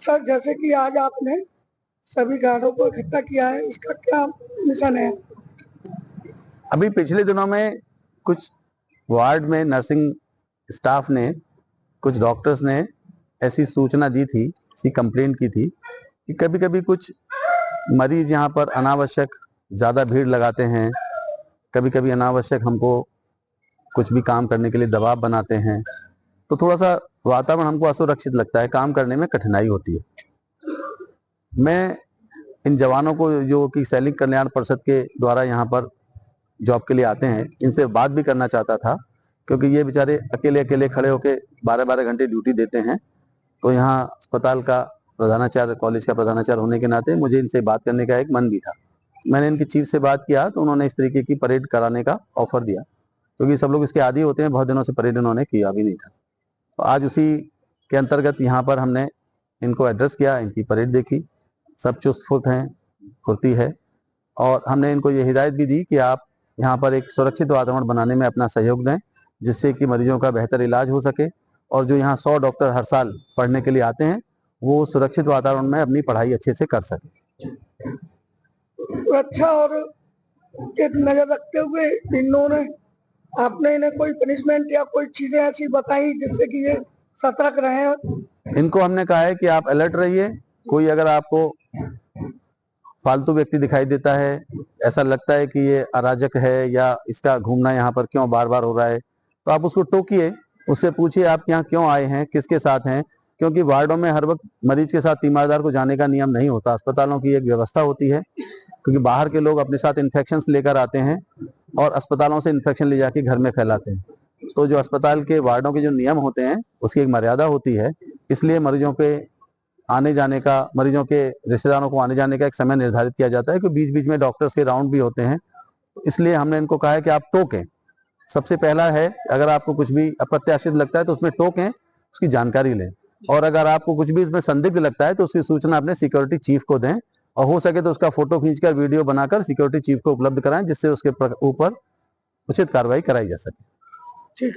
Sir जैसे कि आज आपने सभी गार्डों को इकट्ठा किया है, इसका क्या मिशन है? अभी पिछले दिनों में कुछ वार्ड में नर्सिंग स्टाफ ने, कुछ डॉक्टर्स ने ऐसी सूचना दी थी, ऐसी कंप्लेंट की थी कि कभी कभी कुछ मरीज यहाँ पर अनावश्यक ज़्यादा भीड़ लगाते हैं, कभी कभी अनावश्यक हमको कुछ भी काम करने के लिए दबाव बनाते हैं, तो थोड़ा सा वातावरण हमको असुरक्षित लगता है, काम करने में कठिनाई होती है। मैं इन जवानों को जो कि सैनिक कल्याण परिषद के द्वारा यहाँ पर जॉब के लिए आते हैं, इनसे बात भी करना चाहता था, क्योंकि ये बेचारे अकेले अकेले खड़े होकर 12-12 घंटे ड्यूटी देते हैं। तो यहाँ अस्पताल का प्रधानाचार्य, कॉलेज का प्रधानाचार्य होने के नाते मुझे इनसे बात करने का एक मन भी था। मैंने इनकी चीफ से बात किया तो उन्होंने इस तरीके की परेड कराने का ऑफर दिया, क्योंकि सब लोग इसके आदी होते हैं। बहुत दिनों से परेड उन्होंने किया भी नहीं था, तो आज उसी के अंतर्गत यहाँ पर हमने इनको एड्रेस किया, इनकी परेड देखी, सब चुस्त फुर्त हैं, फुर्ती है। और हमने इनको ये हिदायत भी दी कि आप यहाँ पर एक सुरक्षित वातावरण बनाने में अपना सहयोग दें, जिससे कि मरीजों का बेहतर इलाज हो सके, और जो यहाँ 100 डॉक्टर हर साल पढ़ने के लिए आते हैं वो सुरक्षित वातावरण में अपनी पढ़ाई अच्छे से कर सके। सुरक्षा और के नजर रखते हुए इन्होंने आपने इन्हें कोई पनिशमेंट या कोई चीजें ऐसी बताई जिससे कि ये सतर्क रहे? इनको हमने कहा है कि आप अलर्ट रहिए, कोई अगर आपको फालतू व्यक्ति दिखाई देता है, ऐसा लगता है कि ये अराजक है या इसका घूमना यहाँ पर क्यों बार बार हो रहा है, तो आप उसको टोकिए, उससे पूछिए आप यहाँ क्यों आए हैं, किसके साथ हैं। क्योंकि वार्डों में हर वक्त मरीज के साथ तीमारदार को जाने का नियम नहीं होता, अस्पतालों की एक व्यवस्था होती है, क्योंकि बाहर के लोग अपने साथ इन्फेक्शंस लेकर आते हैं और अस्पतालों से इन्फेक्शन ले जाके घर में फैलाते हैं। तो जो अस्पताल के वार्डों के जो नियम होते हैं उसकी एक मर्यादा होती है, इसलिए मरीजों के आने जाने का, मरीजों के रिश्तेदारों को आने जाने का एक समय निर्धारित किया जाता है, कि बीच बीच में डॉक्टर्स के राउंड भी होते हैं। तो इसलिए हमने इनको कहा है कि आप टोकें। सबसे पहला है, अगर आपको कुछ भी अप्रत्याशित लगता है तो उसमें टोकें, उसकी जानकारी लें, और अगर आपको कुछ भी इसमें संदिग्ध लगता है तो उसकी सूचना अपने सिक्योरिटी चीफ को दें, और हो सके तो उसका फोटो खींचकर वीडियो बनाकर सिक्योरिटी चीफ को उपलब्ध कराएं, जिससे उसके ऊपर उचित कार्रवाई कराई जा सके। ठीक।